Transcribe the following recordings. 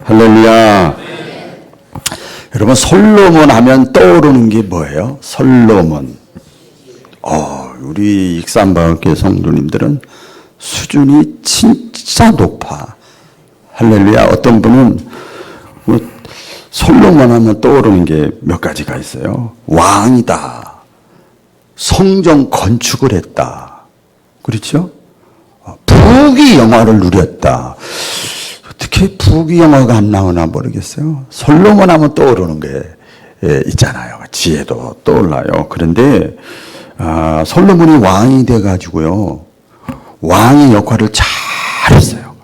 할렐루야. 여러분, 솔로몬 하면 떠오르는 게 뭐예요? 솔로몬. 우리 익산바울교회 성도님들은 수준이 진짜 높아. 할렐루야. 어떤 분은 솔로몬 하면 떠오르는 게 몇 가지가 있어요. 왕이다. 성전 건축을 했다. 그렇죠? 부귀 영화를 누렸다. 어떻게 부귀 영화가 안 나오나 모르겠어요. 솔로몬 하면 떠오르는 게 있잖아요. 지혜도 떠올라요. 그런데 솔로몬이 왕이 돼가지고요, 왕의 역할을 잘했어요.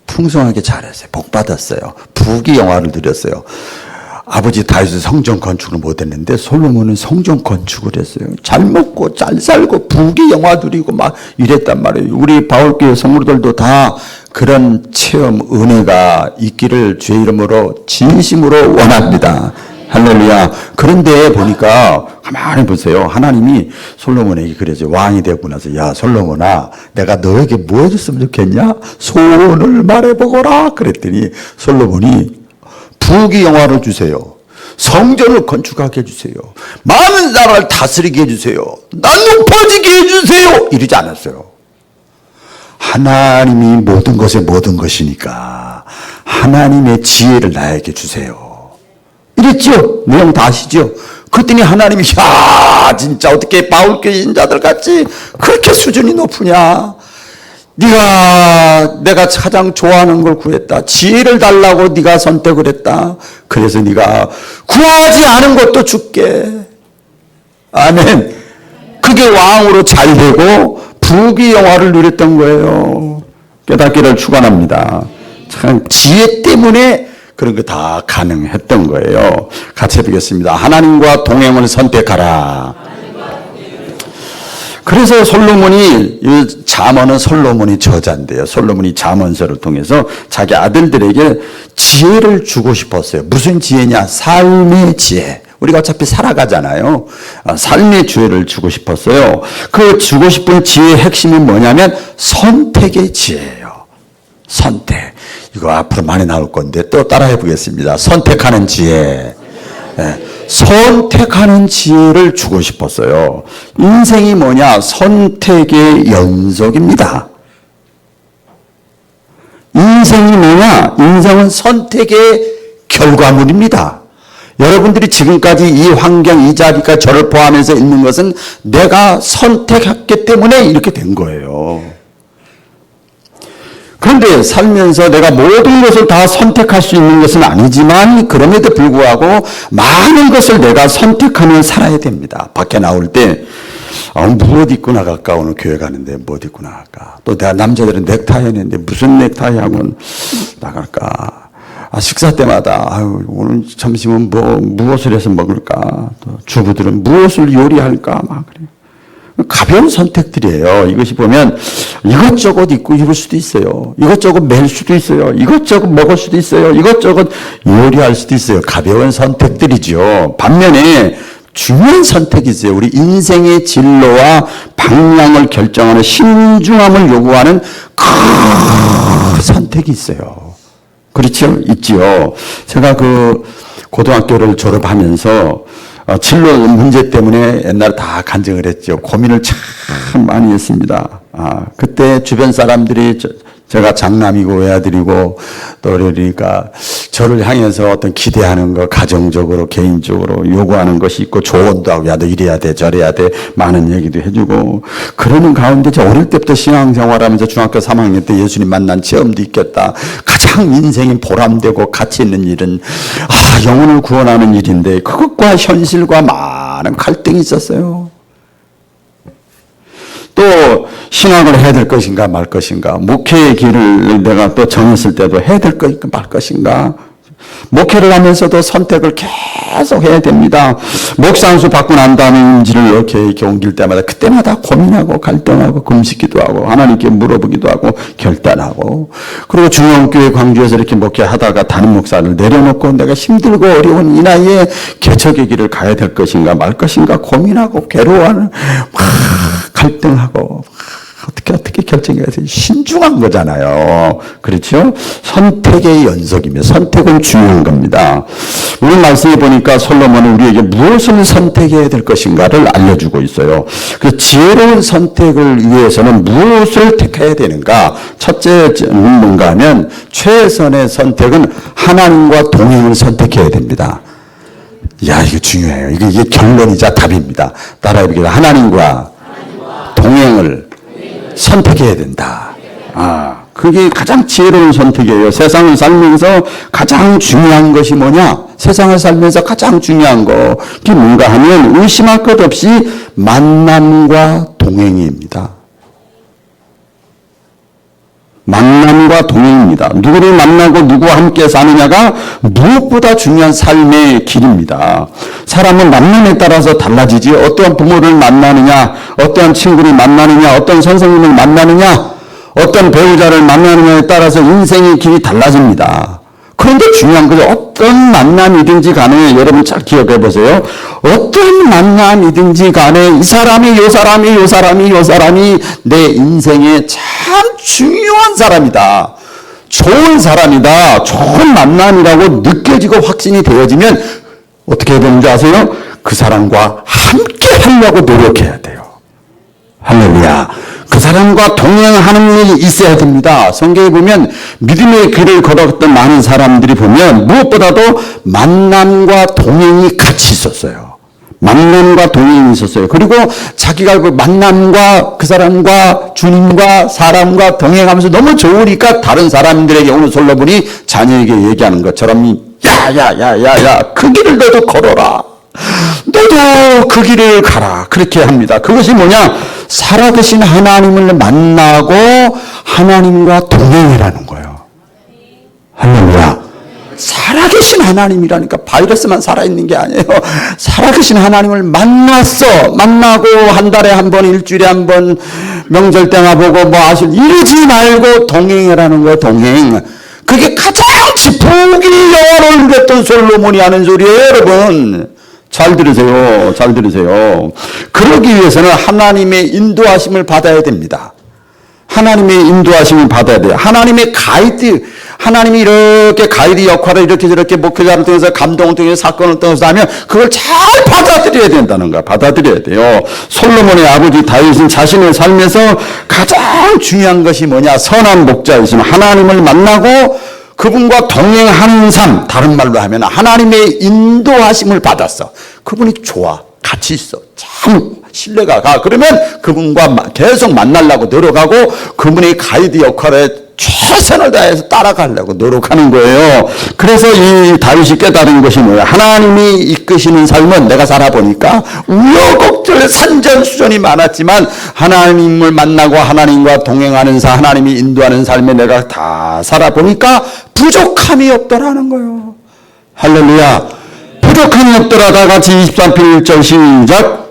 풍성하게 잘했어요. 복 받았어요. 부귀 영화를 누렸어요. 아버지 다윗은 성전 건축을 못했는데 솔로몬은 성전 건축을 했어요. 잘 먹고 잘 살고 부귀 영화 누리고 막 이랬단 말이에요. 우리 바울교회 성도들도 다 그런 체험, 은혜가 있기를 주의 이름으로 진심으로 원합니다. 할렐루야. 그런데 보니까 가만히 보세요. 하나님이 솔로몬에게 그래서 왕이 되고 나서, 야 솔로몬아, 내가 너에게 뭐 해줬으면 좋겠냐? 소원을 말해보거라. 그랬더니 솔로몬이 부귀 영화를 주세요. 성전을 건축하게 해주세요. 많은 나라를 다스리게 해주세요. 난 높아지게 해주세요. 이러지 않았어요. 하나님이 모든 것의 모든 것이니까 하나님의 지혜를 나에게 주세요. 이랬죠? 내용 다 아시죠? 그랬더니 하나님이, 야 진짜 어떻게 바울교회 인자들 같이 그렇게 수준이 높으냐? 내가 가장 좋아하는 걸 구했다. 지혜를 달라고 네가 선택을 했다. 그래서 네가 구하지 않은 것도 줄게. 아멘. 그게 왕으로 잘 되고 부귀 영화를 누렸던 거예요. 깨닫기를 축원합니다. 참 지혜 때문에 그런 거 다 가능했던 거예요. 같이 해보겠습니다. 하나님과 동행을 선택하라. 그래서 솔로몬이, 이 잠언은 솔로몬이 저자인데요. 솔로몬이 잠언서를 통해서 자기 아들들에게 지혜를 주고 싶었어요. 무슨 지혜냐? 삶의 지혜. 우리가 어차피 살아가잖아요. 삶의 지혜를 주고 싶었어요. 그 주고 싶은 지혜의 핵심이 뭐냐면 선택의 지혜예요. 선택. 이거 앞으로 많이 나올 건데 또 따라해 보겠습니다. 선택하는 지혜. 네. 선택하는 지혜를 주고 싶었어요. 인생이 뭐냐? 선택의 연속입니다. 인생이 뭐냐? 인생은 선택의 결과물입니다. 여러분들이 지금까지 이 환경, 이 자리가 저를 포함해서 있는 것은 내가 선택했기 때문에 이렇게 된 거예요. 그런데 살면서 내가 모든 것을 다 선택할 수 있는 것은 아니지만 그럼에도 불구하고 많은 것을 내가 선택하며 살아야 됩니다. 밖에 나올 때 무엇 입고 나갈까? 오늘 교회 가는데 무엇 입고 나갈까? 또 내가 남자들은 넥타이 했는데 무슨 넥타이 하고 나갈까? 식사 때마다 오늘 점심은 무엇을 해서 먹을까? 또 주부들은 무엇을 요리할까? 막 그래요. 가벼운 선택들이에요. 이것이 보면 이것저것 입고 입을 수도 있어요. 이것저것 맬 수도 있어요. 이것저것 먹을 수도 있어요. 이것저것 요리할 수도 있어요. 가벼운 선택들이죠. 반면에 중요한 선택이 있어요. 우리 인생의 진로와 방향을 결정하는 신중함을 요구하는 큰 선택이 있어요. 그렇죠? 있지요. 제가 고등학교를 졸업하면서 진로 문제 때문에 옛날에 다 간증을 했죠. 고민을 참 많이 했습니다. 그때 주변 사람들이 제가 장남이고 외아들이고 또 그러니까 저를 향해서 어떤 기대하는 거, 가정적으로 개인적으로 요구하는 것이 있고 조언도 하고, 야 너 이래야 돼 저래야 돼 많은 얘기도 해주고, 그러는 가운데 저 어릴 때부터 신앙생활하면서 중학교 3학년 때 예수님 만난 체험도 있겠다. 가장 인생이 보람되고 가치 있는 일은 영혼을 구원하는 일인데 그것과 현실과 많은 갈등이 있었어요. 또 신학을 해야 될 것인가 말 것인가, 목회의 길을 내가 또 정했을 때도 해야 될 것인가 말 것인가, 목회를 하면서도 선택을 계속 해야 됩니다. 목사 안수 받고 난 다음에 임지를 이렇게 옮길 때마다 그때마다 고민하고 갈등하고 금식기도 하고 하나님께 물어보기도 하고 결단하고, 그리고 중앙교회 광주에서 이렇게 목회하다가 담임 목사를 내려놓고 내가 힘들고 어려운 이 나이에 개척의 길을 가야 될 것인가 말 것인가 고민하고 괴로워하는, 갈등하고 어떻게 결정해야 돼? 신중한 거잖아요. 그렇죠? 선택의 연속이며 선택은 중요한 겁니다. 오늘 말씀해 보니까 솔로몬은 우리에게 무엇을 선택해야 될 것인가를 알려주고 있어요. 그 지혜로운 선택을 위해서는 무엇을 택해야 되는가? 첫째는 뭔가 하면 최선의 선택은 하나님과 동행을 선택해야 됩니다. 야, 이거 중요해요. 이게 결론이자 답입니다. 따라해보겠습니다. 하나님과 동행을 선택해야 된다. 그게 가장 지혜로운 선택이에요. 세상을 살면서 가장 중요한 것이 뭐냐? 세상을 살면서 가장 중요한 것이 뭔가 하면 의심할 것 없이 만남과 동행입니다. 만남과 동행입니다. 누구를 만나고 누구와 함께 사느냐가 무엇보다 중요한 삶의 길입니다. 사람은 만남에 따라서 달라지지. 어떠한 부모를 만나느냐, 어떠한 친구를 만나느냐, 어떤 선생님을 만나느냐, 어떤 배우자를 만나느냐에 따라서 인생의 길이 달라집니다. 그런데 중요한 것은 어떤 만남이든지 간에 여러분 잘 기억해 보세요. 어떤 만남이든지 간에 이 사람이 요 사람이 내 인생에 참 중요한 사람이다. 좋은 사람이다. 좋은 만남이라고 느껴지고 확신이 되어지면 어떻게 해야 되는지 아세요? 그 사람과 함께 하려고 노력해야 돼요. 할렐루야. 그 사람과 동행하는 일이 있어야 됩니다. 성경에 보면 믿음의 길을 걸었던 많은 사람들이 보면 무엇보다도 만남과 동행이 같이 있었어요. 만남과 동행이 있었어요. 그리고 자기가 그 만남과 그 사람과 주님과 사람과 동행하면서 너무 좋으니까 다른 사람들에게 오늘 솔로몬이 자녀에게 얘기하는 것처럼 야야야야야 그 길을 너도 걸어라. 너도 그 길을 가라. 그렇게 합니다. 그것이 뭐냐? 살아계신 하나님을 만나고 하나님과 동행이라는 거예요. 할렐루야. 살아계신 하나님이라니까 바이러스만 살아있는 게 아니에요. 살아계신 하나님을 만나고 한 달에 한 번, 일주일에 한 번, 명절 때나 보고 이러지 말고 동행이라는 거예요. 동행. 그게 가장 복이 영원을 누렸던 솔로몬이 하는 소리예요, 여러분. 잘 들으세요. 잘 들으세요. 그러기 위해서는 하나님의 인도하심을 받아야 됩니다. 하나님의 인도하심을 받아야 돼요. 하나님의 가이드, 하나님이 이렇게 가이드 역할을 이렇게 저렇게 목회자를 통해서 감동을 통해서 사건을 통해서 하면 그걸 잘 받아들여야 된다는 거야. 받아들여야 돼요. 솔로몬의 아버지 다윗은 자신의 삶에서 가장 중요한 것이 뭐냐? 선한 목자였으면 하나님을 만나고 그분과 동행하는 삶, 다른 말로 하면 하나님의 인도하심을 받았어. 그분이 좋아. 같이 있어. 참 신뢰가 가. 그러면 그분과 계속 만나려고 노력하고 그분의 가이드 역할에 최선을 다해서 따라가려고 노력하는 거예요. 그래서 이 다윗이 깨달은 것이 뭐예요? 하나님이 이끄시는 삶은 내가 살아보니까 우여곡절 산전수전이 많았지만 하나님을 만나고 하나님과 동행하는 삶, 하나님이 인도하는 삶에 내가 다 살아보니까 부족함이 없더라는 거예요. 할렐루야. 부족함이 없더라. 다 같이 23편 1절 시작.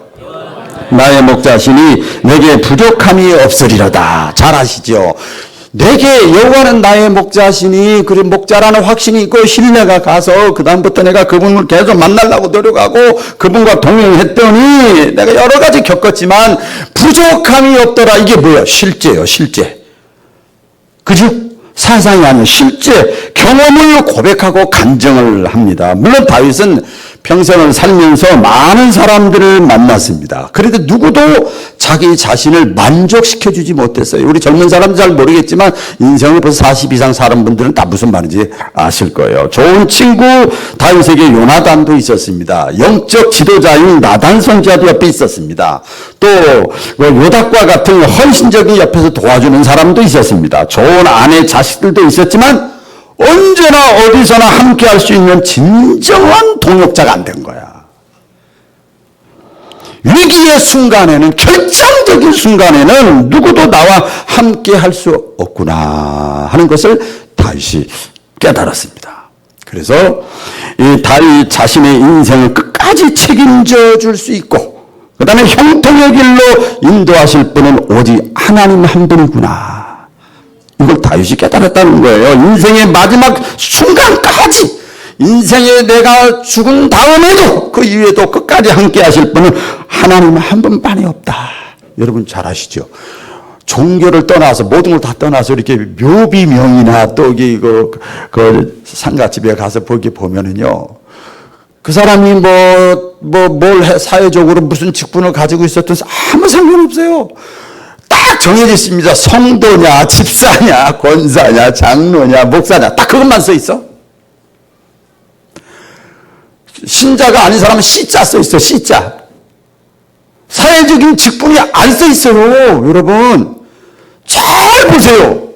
나의 목자시니 내게 부족함이 없으리로다. 잘 아시죠? 내게 여호와는 나의 목자시니 그래 목자라는 확신이 있고 신뢰가 가서 그 다음부터 내가 그분을 계속 만나려고 노력하고 그분과 동행했더니 내가 여러 가지 겪었지만 부족함이 없더라. 이게 뭐야? 실제예요. 실제. 그죠? 사상이 아니라 실제 경험을 고백하고 간증을 합니다. 물론 다윗은 평생을 살면서 많은 사람들을 만났습니다. 그래도 누구도 자기 자신을 만족시켜주지 못했어요. 우리 젊은 사람들 잘 모르겠지만 인생을 벌써 40 이상 사는 분들은 다 무슨 말인지 아실 거예요. 좋은 친구 다윗에게 요나단도 있었습니다. 영적 지도자인 나단 선지자도 옆에 있었습니다. 또 요닥과 같은 헌신적인 옆에서 도와주는 사람도 있었습니다. 좋은 아내 자식들도 있었지만 언제나 어디서나 함께 할 수 있는 진정한 동역자가 안 된 거야. 위기의 순간에는, 결정적인 순간에는 누구도 나와 함께 할 수 없구나 하는 것을 다윗이 깨달았습니다. 그래서 이 다윗 자신의 인생을 끝까지 책임져 줄 수 있고 그 다음에 형통의 길로 인도하실 분은 오직 하나님 한 분이구나. 이걸 다윗이 깨달았다는 거예요. 인생의 마지막 순간까지 인생에 내가 죽은 다음에도 그 이후에도 끝까지 함께 하실 분은 하나님 한 분만이 없다. 여러분 잘 아시죠? 종교를 떠나서 모든 걸 다 떠나서 이렇게 묘비명이나 또 그 상가집에 가서 보게 보면은요, 그 사람이 사회적으로 무슨 직분을 가지고 있었든 아무 상관없어요. 딱 정해져 있습니다. 성도냐, 집사냐, 권사냐, 장로냐, 목사냐, 딱 그것만 써 있어. 신자가 아닌 사람은 C자 써 있어, C자. 사회적인 직분이 안 써 있어요, 여러분. 잘 보세요.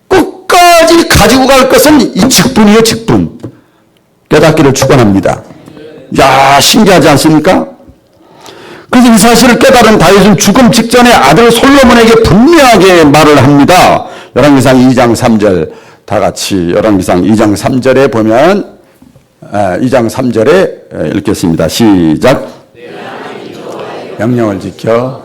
끝까지 가지고 갈 것은 이 직분이에요, 직분. 깨닫기를 축원합니다. 야, 신기하지 않습니까? 그래서 이 사실을 깨달은 다윗은 죽음 직전에 아들 솔로몬에게 분명하게 말을 합니다. 열왕기상 2장 3절 다 같이 열왕기상 2장 3절에 보면 2장 3절에 읽겠습니다. 시작. 명령을 지켜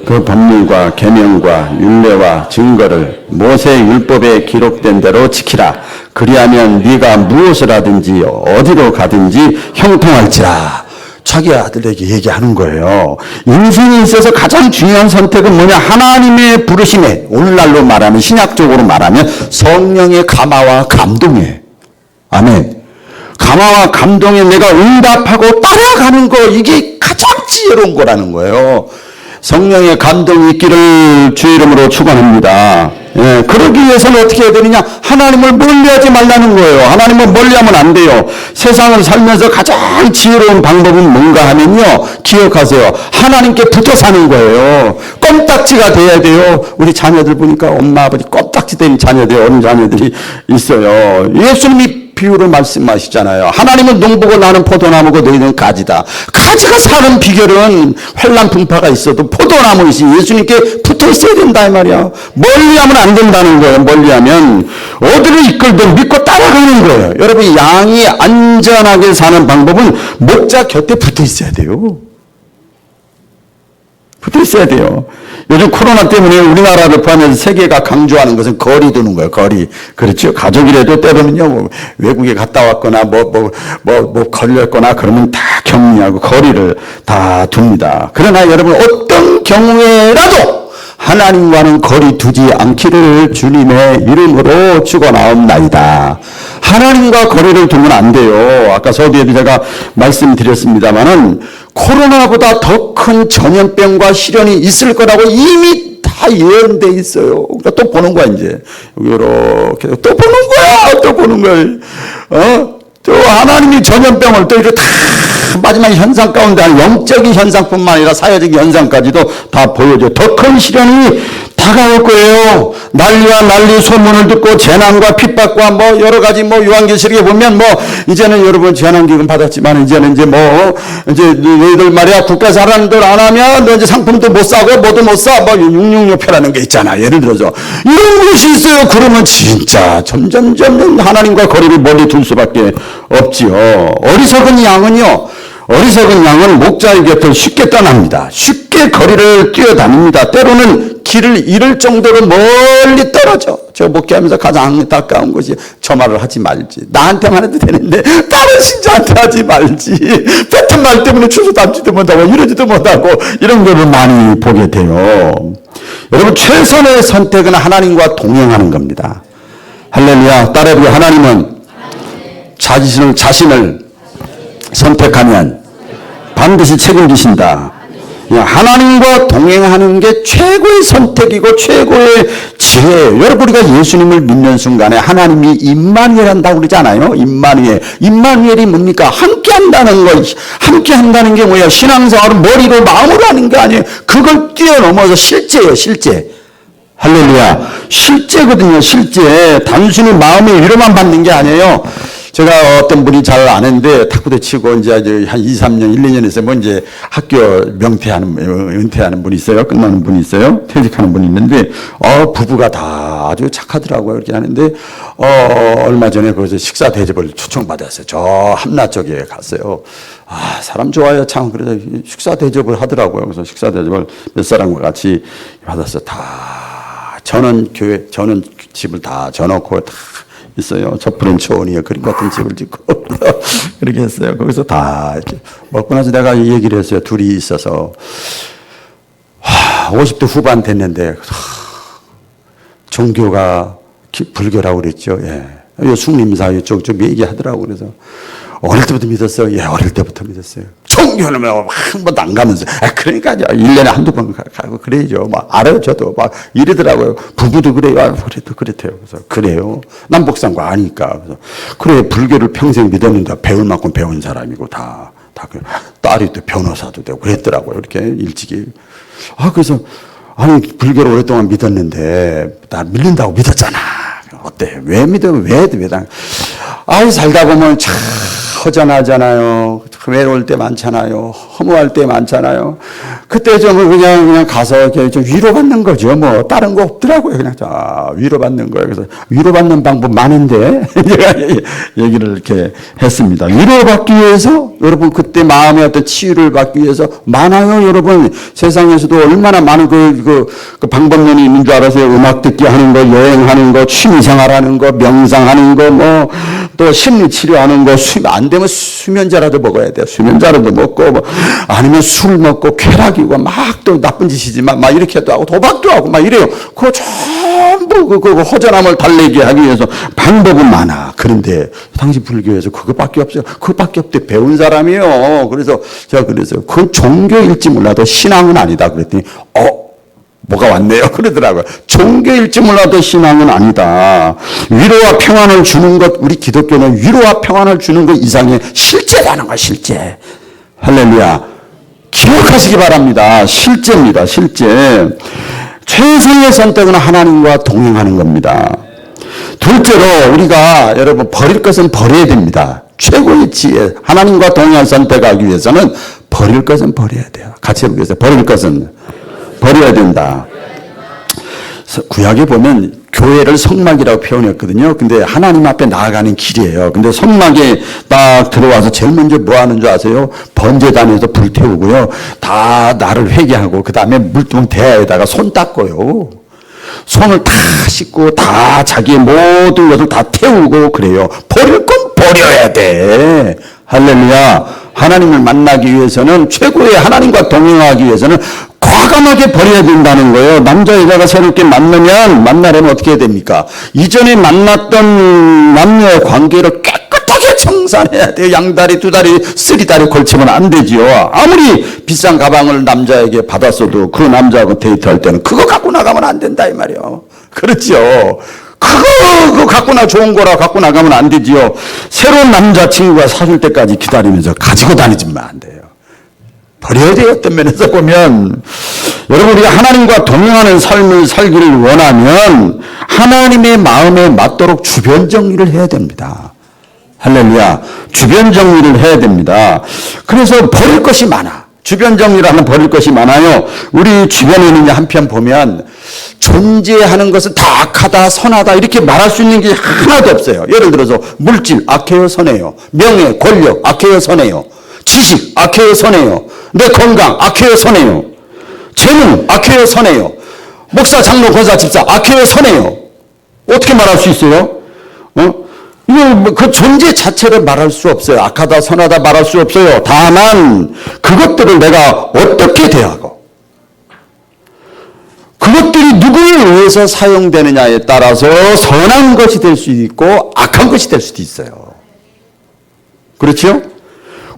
그 법률과 계명과 율례와 증거를 모세 율법에 기록된 대로 지키라. 그리하면 네가 무엇을 하든지 어디로 가든지 형통할지라. 자기 아들에게 얘기하는 거예요. 인생에 있어서 가장 중요한 선택은 뭐냐? 하나님의 부르심에, 오늘날로 말하면 신약적으로 말하면 성령의 감화와 감동이에요. 아멘. 감화와 감동에 내가 응답하고 따라가는 거, 이게 가장 지혜로운 거라는 거예요. 성령의 감동이 있기를 주의 이름으로 축원합니다. 예, 그러기 위해서는 어떻게 해야 되느냐? 하나님을 멀리하지 말라는 거예요. 하나님을 멀리하면 안 돼요. 세상을 살면서 가장 지혜로운 방법은 뭔가 하면요, 기억하세요. 하나님께 붙어 사는 거예요. 껌딱지가 돼야 돼요. 우리 자녀들 보니까 엄마 아버지 껌딱지 된 자녀들, 어린 자녀들이 있어요. 예수님이 비유를 말씀하시잖아요. 하나님은 농부고 나는 포도나무고 너희는 가지다. 가지가 사는 비결은 환난풍파가 있어도 포도나무이시 예수님께 붙어 있어야 된다 이 말이야. 멀리하면 안 된다는 거예요. 멀리하면 어디를 이끌든 믿고 따라가는 거예요. 여러분, 양이 안전하게 사는 방법은 목자 곁에 붙어 있어야 돼요. 붙어 있어야 돼요. 요즘 코로나 때문에 우리나라를 포함해서 세계가 강조하는 것은 거리 두는 거예요. 거리. 그렇죠. 가족이라도 때로는요, 외국에 갔다 왔거나 걸렸거나 그러면 다 격리하고 거리를 다 둡니다. 그러나 여러분, 어떤 경우에라도 하나님과는 거리 두지 않기를 주님의 이름으로 축원하옵나이다. 하나님과 거리를 두면 안 돼요. 아까 서두에도 제가 말씀드렸습니다마는 코로나보다 더 큰 전염병과 시련이 있을 거라고 이미 다 예언돼 있어요. 그러니까 또 보는 거야, 이제. 이렇게 또 보는 거야. 또 하나님이 전염병을 또 이렇게 다 마지막 현상 가운데 영적인 현상뿐만 아니라 사회적인 현상까지도 다 보여줘. 더 큰 시련이 다가올 거예요. 난리와 난리 소문을 듣고 재난과 핍박과 여러 가지 요한계시록에 보면 이제는 여러분 재난기금 받았지만 이제는 이제 너희들 말이야 국가 사람들 안 하면 너 이제 상품도 못 사고 뭐도 못 사. 666표라는 게 있잖아. 예를 들어서 이런 것이 있어요. 그러면 진짜 점점 하나님과 거리를 멀리 둘 수밖에 없지요. 어리석은 양은 목자의 곁을 쉽게 떠납니다. 쉽게 거리를 뛰어다닙니다. 때로는 길을 잃을 정도로 멀리 떨어져. 저 목회하면서 가장 안타까운 것이 저 말을 하지 말지. 나한테만 해도 되는데 다른 신자한테 하지 말지. 뱉은 말 때문에 주소 담지도 못하고 이러지도 못하고 이런 거를 많이 보게 돼요. 여러분, 최선의 선택은 하나님과 동행하는 겁니다. 할렐루야. 따라해보게. 하나님은 자신을 선택하면 반드시 책임지신다. 하나님과 동행하는 게 최고의 선택이고 최고의 지혜예요. 여러분, 우리가 예수님을 믿는 순간에 하나님이 임마누엘 한다고 그러잖아요. 임마누엘이 뭡니까? 함께한다는 거. 함께한다는 게 뭐야? 신앙생활은 머리로 마음으로 하는 게 아니에요. 그걸 뛰어넘어서 실제예요. 실제. 할렐루야. 실제거든요. 실제. 단순히 마음의 위로만 받는 게 아니에요. 제가 어떤 분이 잘 아는데 탁구대 치고 이제 한 2, 3년, 1, 2년에서 이제 학교 은퇴하는 분이 있어요. 끝나는 분이 있어요. 퇴직하는 분이 있는데, 부부가 다 아주 착하더라고요. 이렇게 하는데, 얼마 전에 거기서 식사 대접을 초청받았어요. 저 함나 쪽에 갔어요. 사람 좋아요. 참. 그래서 식사 대접을 하더라고요. 그래서 식사 대접을 몇 사람과 같이 받았어요. 다 저는 집을 다 져놓고 다 있어요. 저 프렌치온이요. 그림 같은 집을 짓고. 그렇게 했어요. 거기서 다 이렇게 먹고 나서 내가 얘기를 했어요. 둘이 있어서. 50대 후반 됐는데 종교가 불교라고 그랬죠. 예. 숙림사 이쪽 좀 얘기하더라고. 그래서 어릴 때부터 믿었어요. 예, 어릴 때부터 믿었어요. 종교는 뭐 한 번도 안 가면서. 그러니까요. 1년에 한두 번 가고 그래야죠. 막 알아요. 저도 막 이러더라고요. 부부도 그래요. 그래도 그렇대요. 그래서 그래요. 남북상과 아니까. 그래서 그래, 불교를 평생 믿었는데 배울 만큼 배운 사람이고 다 딸이 또 변호사도 되고 그랬더라고요. 이렇게 일찍이. 그래서 아니, 불교를 오랫동안 믿었는데 나 밀린다고 믿었잖아. 어때? 왜 믿어? 왜? 살다 보면 참 허전하잖아요. 외로울 때 많잖아요. 허무할 때 많잖아요. 그때 좀 그냥 가서 이렇게 좀 위로받는 거죠. 뭐 다른 거 없더라고요. 그냥 위로받는 거예요. 그래서 위로받는 방법 많은데 제가 얘기를 이렇게 했습니다. 위로받기 위해서 여러분 그때 마음의 어떤 치유를 받기 위해서 많아요. 여러분 세상에서도 얼마나 많은 그 방법론이 있는 줄 알아서요. 음악 듣기 하는 거, 여행하는 거, 취미생활하는 거, 명상하는 거, 뭐 또 심리치료하는 거, 안 되면 수면제라도 먹어야 돼요. 수면제라도 먹고 뭐 아니면 술 먹고 쾌락이고 막 또 나쁜 짓이지만 막 이렇게도 하고 도박도 하고 막 이래요. 그거 전부 그 허전함을 달래게 하기 위해서 방법은 많아. 그런데 당시 불교에서 그것밖에 없어요. 그것밖에 없대. 배운 사람이에요. 그래서 제가 그래서 그 종교일지 몰라도 신앙은 아니다. 그랬더니 뭐가 왔네요. 그러더라고요. 종교일지 몰라도 신앙은 아니다. 위로와 평안을 주는 것, 우리 기독교는 위로와 평안을 주는 것 이상의 실제라는 거야, 실제. 할렐루야. 기억하시기 바랍니다. 실제입니다, 실제. 최선의 선택은 하나님과 동행하는 겁니다. 둘째로 우리가 여러분 버릴 것은 버려야 됩니다. 최고의 지혜. 하나님과 동행한 선택하기 위해서는 버릴 것은 버려야 돼요. 같이 해보겠습니다. 버릴 것은 버려야 된다. 구약에 보면 교회를 성막이라고 표현했거든요. 근데 하나님 앞에 나아가는 길이에요. 근데 성막에 딱 들어와서 제일 먼저 뭐 하는 줄 아세요? 번제단에서 불 태우고요. 다 나를 회개하고 그 다음에 물통 대야에다가 손 닦고요. 손을 다 씻고 다 자기의 모든 것을 다 태우고 그래요. 버릴 건 버려야 돼. 할렐루야. 하나님을 만나기 위해서는 최고의 하나님과 동행하기 위해서는 과감하게 버려야 된다는 거예요. 남자 여자가 새롭게 만나려면 어떻게 해야 됩니까? 이전에 만났던 남녀의 관계를 깨끗하게 청산해야 돼요. 양다리, 두다리, 쓰리다리 걸치면 안 되지요. 아무리 비싼 가방을 남자에게 받았어도 그 남자하고 데이트할 때는 그거 갖고 나가면 안 된다 이 말이에요. 그렇죠. 그거 갖고 좋은 거라 갖고 나가면 안 되지요. 새로운 남자친구가 사줄 때까지 기다리면서 가지고 다니지만 안 돼요. 버려야 돼요. 어떤 면에서 보면 여러분 우리가 하나님과 동행하는 삶을 살기를 원하면 하나님의 마음에 맞도록 주변 정리를 해야 됩니다. 할렐루야. 주변 정리를 해야 됩니다. 그래서 버릴 것이 많아. 주변 정리를 하면 버릴 것이 많아요. 우리 주변에는 한편 보면 존재하는 것은 다 악하다 선하다 이렇게 말할 수 있는 게 하나도 없어요. 예를 들어서 물질 악해요 선해요. 명예 권력 악해요 선해요. 지식 악해요 선해요. 내 건강 악해요 선해요. 재능 악해요 선해요. 목사 장로 권사 집사 악해요 선해요. 어떻게 말할 수 있어요? 그 존재 자체를 말할 수 없어요. 악하다 선하다 말할 수 없어요. 다만 그것들을 내가 어떻게 대하고 그것들이 누구에 의해서 사용되느냐에 따라서 선한 것이 될 수도 있고 악한 것이 될 수도 있어요. 그렇죠?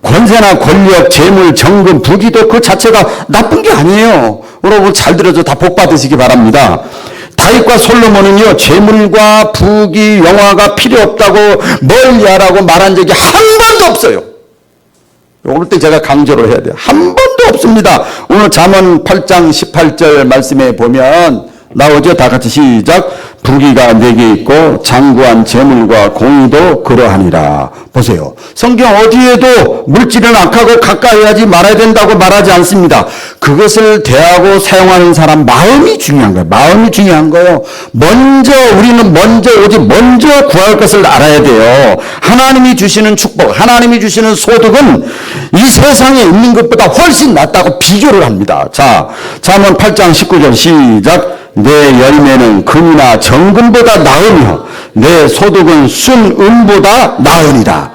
권세나 권력, 재물, 정금, 부귀도 그 자체가 나쁜 게 아니에요. 여러분 잘 들어서 다 복 받으시기 바랍니다. 다윗과 솔로몬은요, 재물과 부귀, 영화가 필요 없다고 멀리하라고 말한 적이 한 번도 없어요. 이럴 때 제가 강조를 해야 돼요. 한 번도 없습니다. 오늘 잠언 8장 18절 말씀에 보면 나오죠. 다 같이 시작. 부귀가 내게 있고 장구한 재물과 공의도 그러하니라. 보세요. 성경 어디에도 물질은 악하고 가까이 하지 말아야 된다고 말하지 않습니다. 그것을 대하고 사용하는 사람 마음이 중요한 거예요. 마음이 중요한 거예요. 우리는 오직 먼저 구할 것을 알아야 돼요. 하나님이 주시는 축복, 하나님이 주시는 소득은 이 세상에 있는 것보다 훨씬 낫다고 비교를 합니다. 자, 잠언 8장 19절 시작. 내 열매는 금이나 정금보다 나으며 내 소득은 순은보다 나으니라.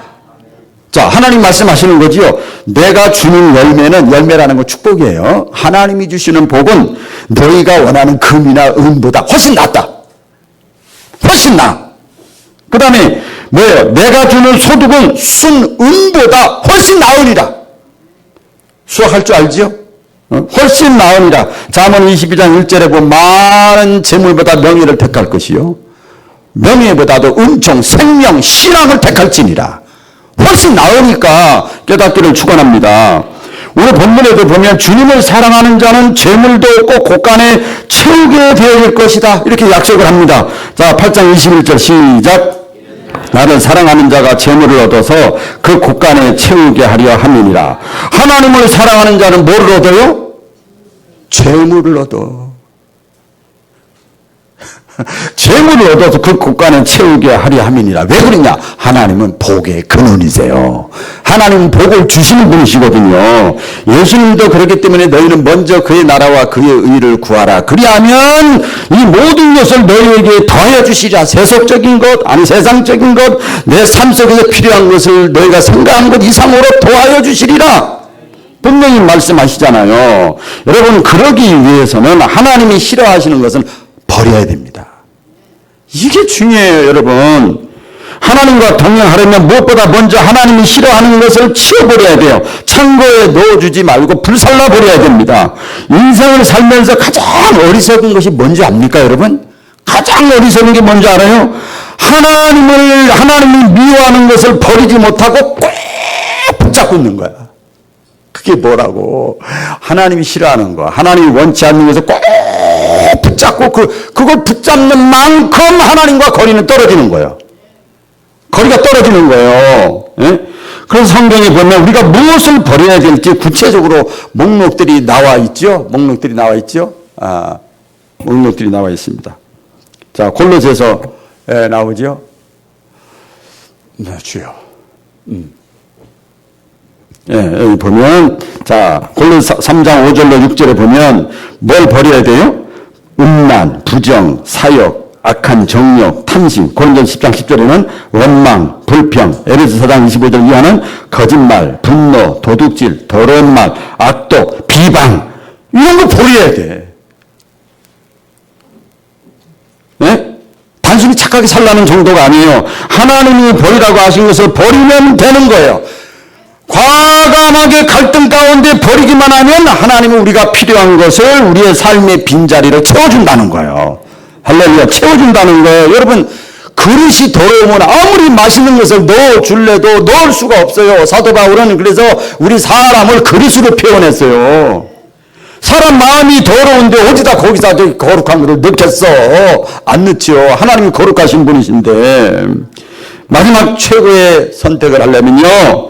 자, 하나님 말씀하시는 거지요. 내가 주는 열매는, 열매라는 건 축복이에요. 하나님이 주시는 복은 너희가 원하는 금이나 은보다 훨씬 낫다. 훨씬 나아. 그 다음에 뭐예요? 내가 주는 소득은 순은보다 훨씬 나으리라. 수학할 줄 알지요? 훨씬 나으리라. 잠언 22장 1절에 보면 많은 재물보다 명예를 택할 것이요 명예보다도 은총, 생명, 신앙을 택할지니라. 훨씬 나으니까 깨닫기를 축원합니다. 오늘 본문에도 보면 주님을 사랑하는 자는 재물도 없고 곳간에 채우게 되어질 것이다. 이렇게 약속을 합니다. 자, 8장 21절 시작. 나를 사랑하는 자가 재물을 얻어서 그 곳간에 채우게 하려 함이니라. 하나님을 사랑하는 자는 뭐를 얻어요? 재물을 얻어. 재물을 얻어서 그 곳간에 채우게 하려 함이니라. 왜 그러냐? 하나님은 복의 근원이세요. 하나님은 복을 주시는 분이시거든요. 예수님도 그렇기 때문에 너희는 먼저 그의 나라와 그의 의를 구하라. 그리하면 이 모든 것을 너희에게 더하여 주시리라. 세속적인 것, 아니 세상적인 것, 내 삶 속에서 필요한 것을 너희가 생각한 것 이상으로 더하여 주시리라. 분명히 말씀하시잖아요. 여러분, 그러기 위해서는 하나님이 싫어하시는 것은 버려야 됩니다. 이게 중요해요, 여러분. 하나님과 동행하려면 무엇보다 먼저 하나님이 싫어하는 것을 치워버려야 돼요. 창고에 넣어주지 말고 불살라 버려야 됩니다. 인생을 살면서 가장 어리석은 것이 뭔지 압니까, 여러분? 가장 어리석은 게 뭔지 알아요? 하나님이 미워하는 것을 버리지 못하고 꼭 붙잡고 있는 거야. 그게 뭐라고? 하나님이 싫어하는 거, 하나님이 원치 않는 것을 꼭 붙잡고 그걸 붙잡는 만큼 하나님과 거리는 떨어지는 거예요. 거리가 떨어지는 거예요. 예? 그래서 성경에 보면 우리가 무엇을 버려야 될지 구체적으로 목록들이 나와 있죠. 목록들이 나와 있죠. 목록들이 나와 있습니다. 자, 골로새서 나오죠. 네, 주여. 예, 여기 보면, 자, 골로새 3장 5절로 6절에 보면 뭘 버려야 돼요? 음란, 부정, 사욕, 악한 정욕, 탐심. 고린도서 10장 10절에는 원망, 불평, 에베소 4장 25절 이하는 거짓말, 분노, 도둑질, 더러운 말, 악독, 비방. 이런 거 버려야 돼. 네? 단순히 착하게 살라는 정도가 아니에요. 하나님이 버리라고 하신 것을 버리면 되는 거예요. 과감하게 갈등 가운데 버리기만 하면 하나님은 우리가 필요한 것을 우리의 삶의 빈자리를 채워준다는 거예요. 할렐루야, 채워준다는 거예요. 여러분, 그릇이 더러우면 아무리 맛있는 것을 넣어줄래도 넣을 수가 없어요. 사도 바울은 그래서 우리 사람을 그릇으로 표현했어요. 사람 마음이 더러운데 어디다 거기다 거룩한 것을 넣겠어? 안 넣지요. 하나님이 거룩하신 분이신데. 마지막 최고의 선택을 하려면요,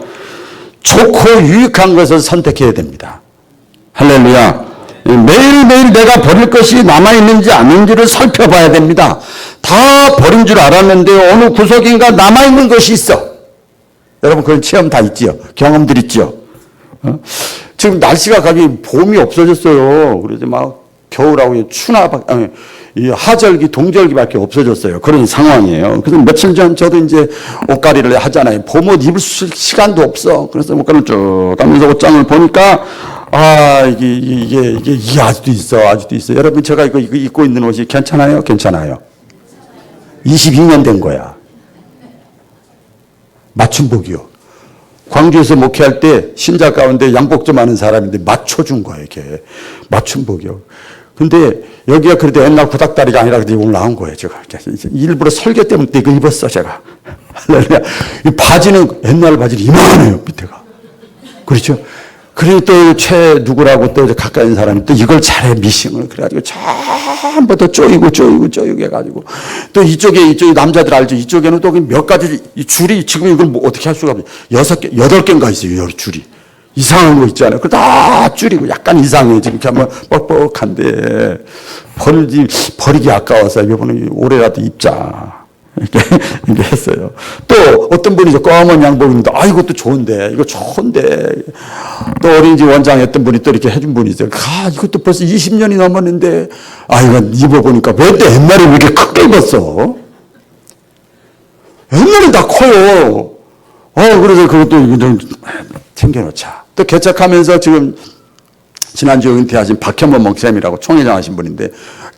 좋고 유익한 것을 선택해야 됩니다. 할렐루야. 매일매일 내가 버릴 것이 남아있는지 아닌지를 살펴봐야 됩니다. 다 버린 줄 알았는데 어느 구석인가 남아있는 것이 있어. 여러분, 그런 체험 다 있지요. 경험들 있죠. 지금 날씨가 갑자기 봄이 없어졌어요. 그래서 막 겨울하고 이 하절기, 동절기밖에 없어졌어요. 그런 상황이에요. 그래서 며칠 전 저도 이제 옷가리를 하잖아요. 봄옷 입을 시간도 없어. 그래서 옷가리를 쭉 하면서 옷장을 보니까, 이게 아직도 있어. 여러분, 제가 이거 입고 있는 옷이 괜찮아요? 괜찮아요. 22년 된 거야. 맞춤복이요. 광주에서 목회할 때 신자 가운데 양복 좀 하는 사람인데 맞춰준 거예요, 이렇게. 맞춤복이요. 근데 여기가 그래도 옛날 구닥다리가 아니라 오늘 나온 거예요, 제가. 일부러 설교 때문에 이거 입었어, 제가. 이 바지는 옛날 바지는 이만해요, 밑에가. 그렇죠? 그리고 또 누구라고 또 가까이 있는 사람이 또 이걸 잘해, 미싱을. 그래가지고 전부 다 쪼이고 해가지고. 또 이쪽에 남자들 알죠? 이쪽에는 또 몇 가지 줄이 지금 이걸 뭐 어떻게 할 수가 없어요. 6개, 8개인가 있어요, 줄이. 이상한 거 있잖아요. 그거 다 줄이고 약간 이상해. 지금 이렇게 한번 뻑뻑한데 버리기 아까워서 이번에 올해라도 입자. 이렇게 했어요. 또 어떤 분이 검은 양복입니다. 이것도 좋은데, 이거 좋은데. 또 어린이집 원장했던 분이 또 이렇게 해준 분이 있어요. 이것도 벌써 20년이 넘었는데, 이건 입어보니까 왜 또 옛날에 왜 이렇게 크게 입었어? 옛날에 다 커요. 그래서 그것도 좀 챙겨놓자. 또 개척하면서 지금 지난주에 은퇴하신 박현범 목사님이라고 총회장 하신 분인데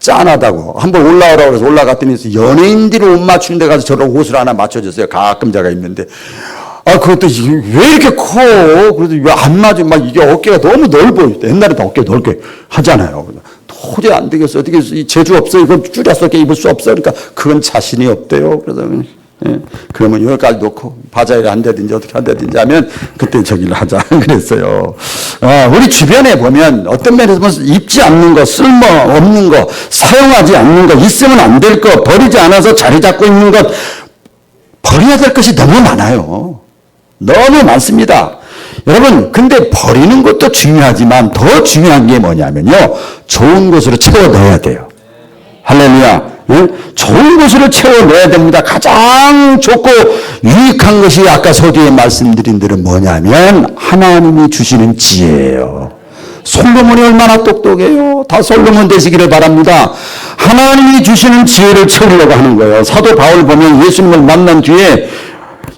짠하다고 한번 올라오라고 해서 올라갔더니 연예인들이 옷 맞추는 데 가서 저런 옷을 하나 맞춰줬어요. 가끔 제가 입는데 그것도 왜 이렇게 커? 그래도 왜 안 맞아? 막 이게 어깨가 너무 넓어. 옛날에도 어깨 넓게 하잖아요. 도저히 안 되겠어. 어떻게 재주 없어? 이건 줄여서 입을 수 없어. 그러니까 그건 자신이 없대요. 그래서 그러면 여기까지 놓고 바자회를 한다든지 어떻게 한다든지 하면 그때 저기를 하자 그랬어요. 우리 주변에 보면 어떤 면에서 보면 입지 않는 거, 쓸모없는 거, 사용하지 않는 거, 있으면 안 될 거, 버리지 않아서 자리 잡고 있는 것, 버려야 될 것이 너무 많아요. 너무 많습니다. 여러분, 근데 버리는 것도 중요하지만 더 중요한 게 뭐냐면요. 좋은 것으로 채워 넣어야 돼요. 할렐루야. 좋은 것으로 채워 넣어야 됩니다. 가장 좋고 유익한 것이 아까 서두에 말씀드린 대로 뭐냐면 하나님이 주시는 지혜예요. 솔로몬이 얼마나 똑똑해요. 다 솔로몬 되시기를 바랍니다. 하나님이 주시는 지혜를 채우려고 하는 거예요. 사도 바울 보면 예수님을 만난 뒤에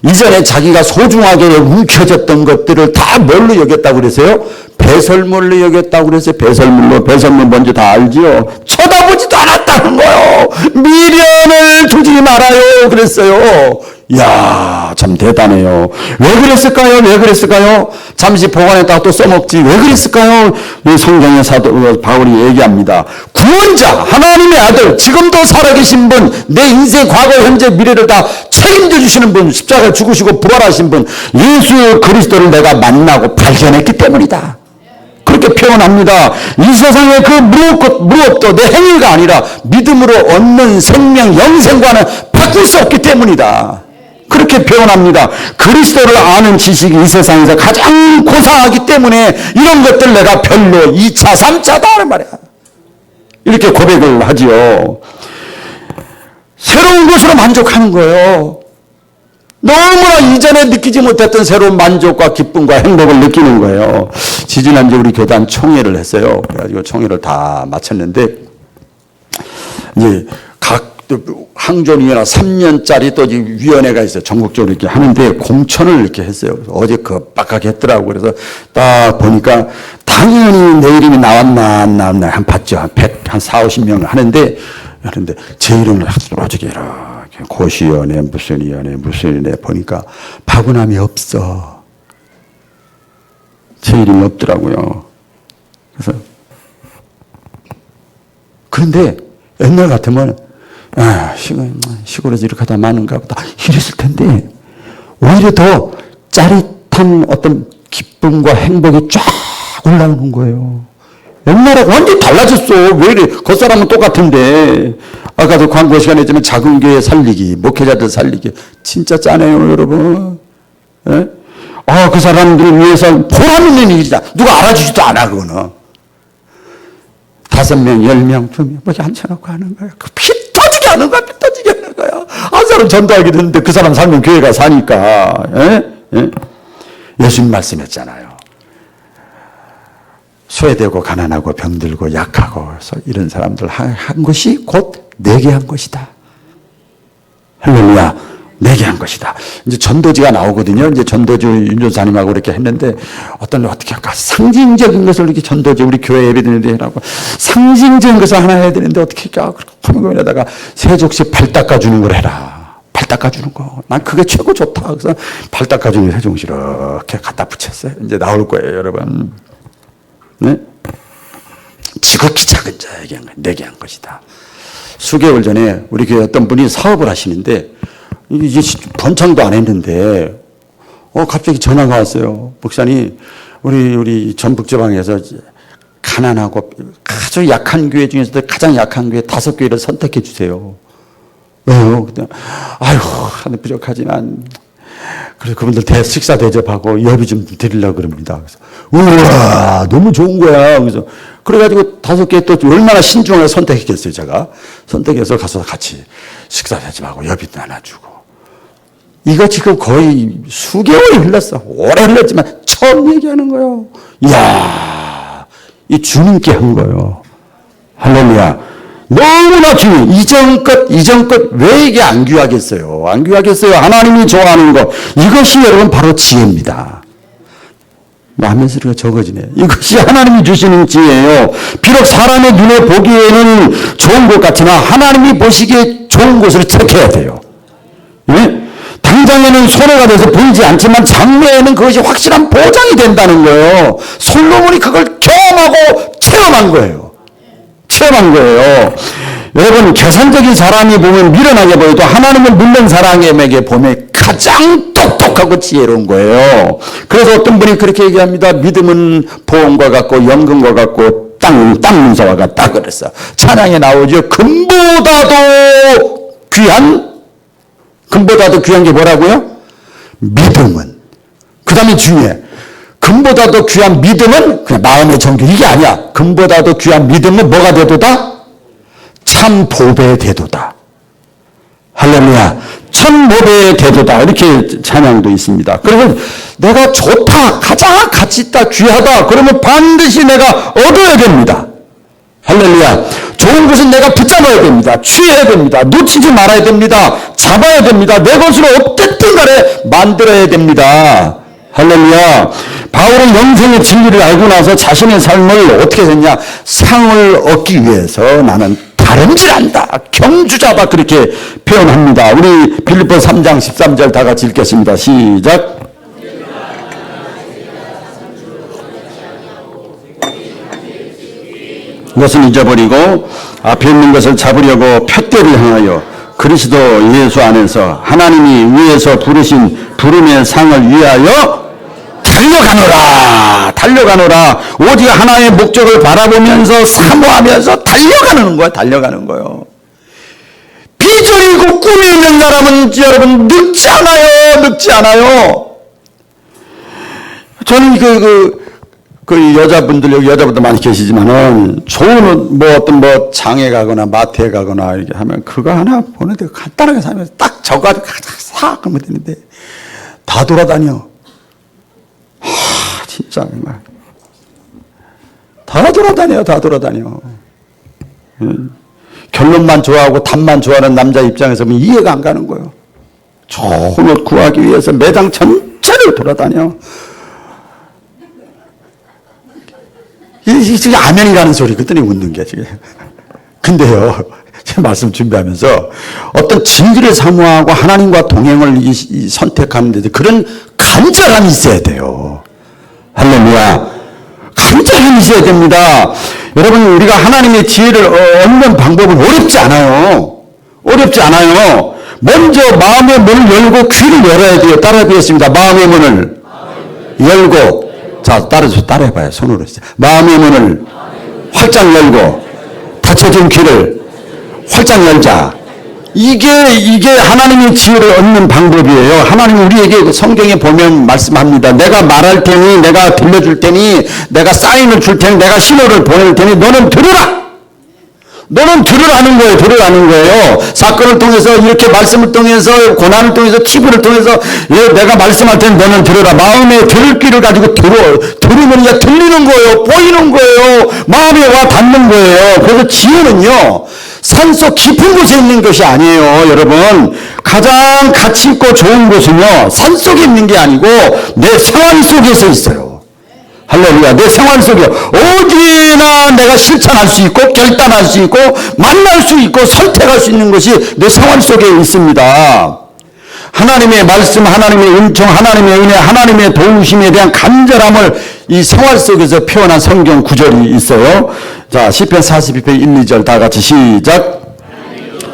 이전에 자기가 소중하게 움켜졌던 것들을 다 뭘로 여겼다고 그랬어요? 배설물로 여겼다고 그랬어요. 배설물 뭔지 다 알지요? 쳐다보지도 않았다는 거예요. 미련을 두지 말아요. 그랬어요. 이야, 참 대단해요. 왜 그랬을까요? 왜 그랬을까요? 잠시 보관했다가 또 써먹지. 왜 그랬을까요? 이 성경의 사도 바울이 얘기합니다. 구원자, 하나님의 아들, 지금도 살아계신 분, 내 인생, 과거, 현재, 미래를 다 책임져 주시는 분, 십자가에 죽으시고 부활하신 분, 예수 그리스도를 내가 만나고 발견했기 때문이다. 그렇게 표현합니다. 이 세상에 그 무엇도 내 행위가 아니라 믿음으로 얻는 생명, 영생과는 바꿀 수 없기 때문이다. 그렇게 표현합니다. 그리스도를 아는 지식이 이 세상에서 가장 고상하기 때문에 이런 것들 내가 별로 2차, 3차다 말이야. 이렇게 고백을 하지요. 새로운 것으로 만족하는 거예요. 너무나 이전에 느끼지 못했던 새로운 만족과 기쁨과 행복을 느끼는 거예요. 지지난주에 우리 교단 총회를 했어요. 그래가지고 총회를 다 마쳤는데 이제 각 항존위원회 3년짜리 또 위원회가 있어요. 전국적으로 이렇게 하는데 공천을 이렇게 했어요. 어제 빡빡하게 했더라고. 그래서 딱 보니까 당연히 내 이름이 나왔나 안 나왔나 한 봤죠. 한 40-50명을 하는데 제 이름을 어저께 이렇게 고시위원회 무슨 위원회 보니까 박운함이 없어. 제 이름이 없더라고요. 그래서 그런데 옛날 같으면 시골에서 이렇게 하다 마는가 보다 이랬을 텐데 오히려 더 짜릿한 어떤 기쁨과 행복이 쫙 올라오는 거예요. 옛날에 완전히 달라졌어. 왜 이래? 겉사람은 똑같은데. 아까도 광고 시간에 했지만 작은 교회 살리기, 목회자들 살리기. 진짜 짜네요, 여러분. 예? 그 사람들을 위해서 보람 있는 일이다. 누가 알아주지도 않아, 그거는. 5명, 10명, 2명, 뭐 앉혀놓고 하는 거야. 피 터지게 하는 거야, 피 터지게 하는 거야. 한 사람 전도하게 됐는데 그 사람 살면 교회가 사니까. 예? 예? 예수님 말씀했잖아요. 소외되고 가난하고 병들고 약하고 그래서 이런 사람들 한 것이 곧 내게 한 것이다. 할렐루야. 내게 한 것이다. 이제 전도지가 나오거든요. 이제 전도지 윤조사님하고 이렇게 했는데 어떻게 할까? 상징적인 것을 이렇게 전도지 우리 교회 예배드리는데 해라고 상징적인 것을 하나 해야 되는데 어떻게 할까? 화면에다가 세족식 발 닦아주는 걸 해라. 발 닦아주는 거. 난 그게 최고 좋다. 그래서 발 닦아주는 세종시 이렇게 갖다 붙였어요. 이제 나올 거예요, 여러분. 네? 지극히 작은 자에게 내게 한 것이다. 수개월 전에 우리 교회 어떤 분이 사업을 하시는데 이제 번창도 안 했는데 갑자기 전화가 왔어요. 목사님, 우리 전북지방에서 가난하고 아주 약한 교회 중에서도 가장 약한 교회 5교회를 선택해 주세요. 왜요? 하늘 부족하지만 그래서 그분들 식사 대접하고 여비 좀 드리려고 그럽니다. 그래서 우와 너무 좋은 거야. 그래서 그래가지고 5개 또 얼마나 신중하게 선택했겠어요. 제가 선택해서 가서 같이 식사 대접하고 여비도 나눠주고 이거 지금 거의 수개월이 흘렀어. 오래 흘렀지만 처음 얘기하는 거예요. 이야 이 주님께 한 거예요. 할렐루야. 너무나 중요해. 이전 것 왜 이게 안 귀하겠어요? 안 귀하겠어요? 하나님이 좋아하는 것. 이것이 여러분 바로 지혜입니다. 라면 소리가 적어지네. 이것이 하나님이 주시는 지혜예요. 비록 사람의 눈에 보기에는 좋은 것 같으나 하나님이 보시기에 좋은 것을 택해야 돼요. 예? 당장에는 손해가 돼서 보이지 않지만 장래에는 그것이 확실한 보장이 된다는 거예요. 솔로몬이 그걸 경험하고 체험한 거예요. 체험한 거예요. 여러분, 계산적인 사람이 보면 미련하게 보여도 하나님을 믿는 사람에게 보면 가장 똑똑하고 지혜로운 거예요. 그래서 어떤 분이 그렇게 얘기합니다. 믿음은 보험과 같고 연금과 같고 땅 문서와 같다 그랬어. 찬양에 나오죠. 금보다도 귀한 게 뭐라고요? 믿음은. 그 다음에 중요해. 금보다도 귀한 믿음은 그냥 마음의 정결 이게 아니야. 금보다도 귀한 믿음은 뭐가 되도다? 참 보배의 대도다. 할렐루야. 참 보배의 대도다. 이렇게 찬양도 있습니다. 그러면 내가 좋다, 가장 가치 있다, 귀하다. 그러면 반드시 내가 얻어야 됩니다. 할렐루야. 좋은 것은 내가 붙잡아야 됩니다. 취해야 됩니다. 놓치지 말아야 됩니다. 잡아야 됩니다. 내 것으로 어쨌든 간에 만들어야 됩니다. 할렐루야. 바울은 영생의 진리를 알고 나서 자신의 삶을 어떻게 했냐. 상을 얻기 위해서 나는 다름질한다. 경주자다. 그렇게 표현합니다. 우리 빌립보 3장 13절 다 같이 읽겠습니다. 시작. 이것은 잊어버리고 앞에 있는 것을 잡으려고 푯대를 향하여 그리스도 예수 안에서 하나님이 위에서 부르신 부름의 상을 위하여 달려가노라. 오직 하나의 목적을 바라보면서 사모하면서 달려가는 거야. 달려가는 거예요. 비전이고 꿈이 있는 사람은 여러분 늙지 않아요. 저는 그 여자분들, 여기 여자분들 많이 계시지만은, 좋은, 어떤 장에 가거나 마트에 가거나 이렇게 하면 그거 하나 보는데 간단하게 사면 딱 저거 사! 그러면 되는데, 다 돌아다녀. 진짜, 정말. 다 돌아다녀. 결론만 좋아하고 답만 좋아하는 남자 입장에서 보면 이해가 안 가는 거예요. 좋은 옷 구하기 위해서 매장 전체를 돌아다녀. 이게 지금 아멘이라는 소리거든요, 웃는 게 지금. 근데요, 제가 말씀 준비하면서 어떤 진리를 사모하고 하나님과 동행을 선택하는 데 그런 간절함이 있어야 돼요. 할렐루야. 간절함이 있어야 됩니다. 여러분, 우리가 하나님의 지혜를 얻는 방법은 어렵지 않아요. 먼저 마음의 문을 열고 귀를 열어야 돼요. 따라하겠습니다. 마음의 문을 열고. 자, 따라해봐요. 손으로. 마음의 문을 활짝 열고, 닫혀진 귀를 활짝 열자. 이게 하나님의 지혜를 얻는 방법이에요. 하나님 우리에게 성경에 보면 말씀합니다. 내가 말할 테니, 내가 들려줄 테니, 내가 사인을 줄 테니, 내가 신호를 보낼 테니, 너는 들으라! 들으라는 거예요. 사건을 통해서, 이렇게 말씀을 통해서, 고난을 통해서, 치부를 통해서, 내가 말씀할 테니 너는 들으라. 마음에 들을 귀를 가지고 들으면 이제 들리는 거예요. 보이는 거예요. 마음에 와 닿는 거예요. 그래서 지혜는요, 산속 깊은 곳에 있는 것이 아니에요. 여러분, 가장 가치 있고 좋은 곳은요, 산속에 있는 게 아니고, 내 생활 속에서 있어요. 할렐루야. 내 생활 속에 어디나 내가 실천할 수 있고 결단할 수 있고 만날 수 있고 선택할 수 있는 것이 내 생활 속에 있습니다. 하나님의 말씀, 하나님의 은총, 하나님의 은혜, 하나님의 도우심에 대한 간절함을 이 생활 속에서 표현한 성경 구절이 있어요. 자, 시편 42편 1, 2절 다 같이 시작.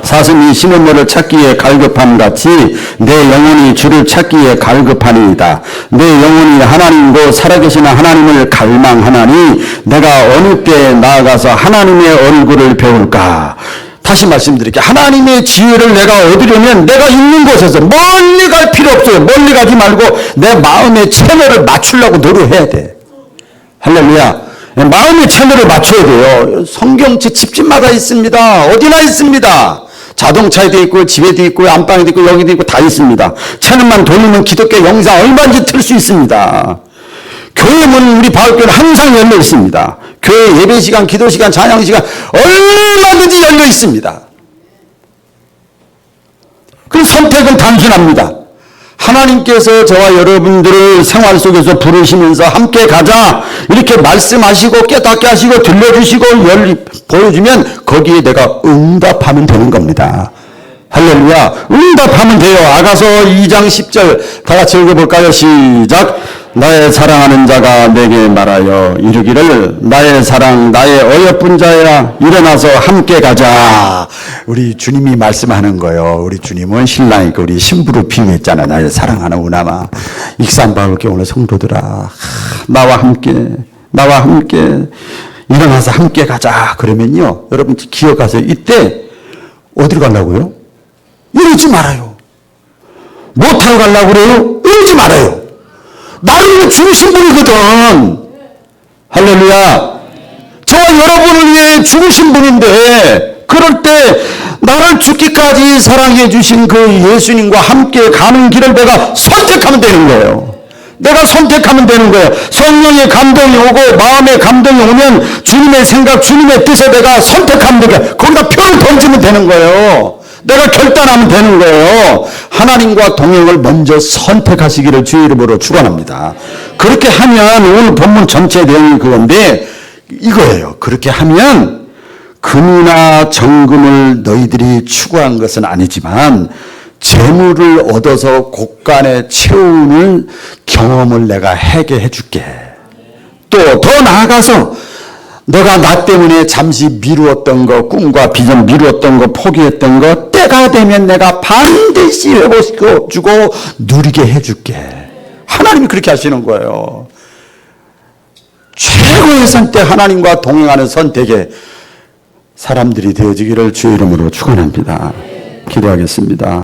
사슴이 심은 물을 찾기에 갈급함 같이 내 영혼이 주를 찾기에 갈급하니이다. 내 영혼이 하나님도 살아계신 하나님을 갈망하나니 내가 어느 때 나아가서 하나님의 얼굴을 배울까. 다시 말씀드릴게요. 하나님의 지혜를 내가 얻으려면 내가 있는 곳에서 멀리 갈 필요 없어요. 멀리 가지 말고 내 마음의 채널을 맞추려고 노력해야 돼. 할렐루야. 마음의 채널을 맞춰야 돼요. 성경책 집집마다 있습니다. 어디나 있습니다. 자동차에도 있고 집에도 있고 안방에도 있고 여기도 있고 다 있습니다. 채널만 돌리면 기독교 영상 얼마든지 틀 수 있습니다. 교회 문 우리 바울교회는 항상 열려 있습니다. 교회 예배 시간, 기도 시간, 찬양 시간 얼마든지 열려 있습니다. 그 선택은 단순합니다. 하나님께서 저와 여러분들을 생활 속에서 부르시면서 함께 가자 이렇게 말씀하시고 깨닫게 하시고 들려주시고 보여주면 거기에 내가 응답하면 되는 겁니다. 할렐루야. 응답하면 돼요. 아가서 2장 10절 다 같이 읽어볼까요? 시작. 나의 사랑하는 자가 내게 말하여 이르기를 나의 사랑 나의 어여쁜 자야 일어나서 함께 가자. 우리 주님이 말씀하는 거예요. 우리 주님은 신랑이고 우리 신부를 비유했잖아. 나의 사랑하는 우나마 익산바울교회 성도들아 나와 함께 일어나서 함께 가자. 그러면요 여러분 기억하세요. 이때 어디로 가려고요? 이러지 말아요. 못하러 가려고 그래요? 이러지 말아요. 나를 죽으신 분이거든. 할렐루야. 저와 여러분을 위해 죽으신 분인데 그럴 때 나를 죽기까지 사랑해 주신 그 예수님과 함께 가는 길을 내가 선택하면 되는 거예요. 내가 선택하면 되는 거예요. 성령의 감동이 오고 마음의 감동이 오면 주님의 생각, 주님의 뜻에 내가 선택하면 되는 거예요. 거기다 표를 던지면 되는 거예요. 내가 결단하면 되는 거예요. 하나님과 동행을 먼저 선택하시기를 주의 이름으로 축원합니다. 그렇게 하면 오늘 본문 전체 내용이 그건데 이거예요. 그렇게 하면 금이나 정금을 너희들이 추구한 것은 아니지만 재물을 얻어서 곳간에 채우는 경험을 내가 하게 해줄게. 또 더 나아가서 너가 나 때문에 잠시 미루었던 거, 꿈과 비전 미루었던 거, 포기했던 거 때가 되면 내가 반드시 회복시켜주고 누리게 해줄게. 하나님이 그렇게 하시는 거예요. 최고의 선택, 하나님과 동행하는 선택에 사람들이 되어지기를 주의 이름으로 축원합니다. 기도하겠습니다.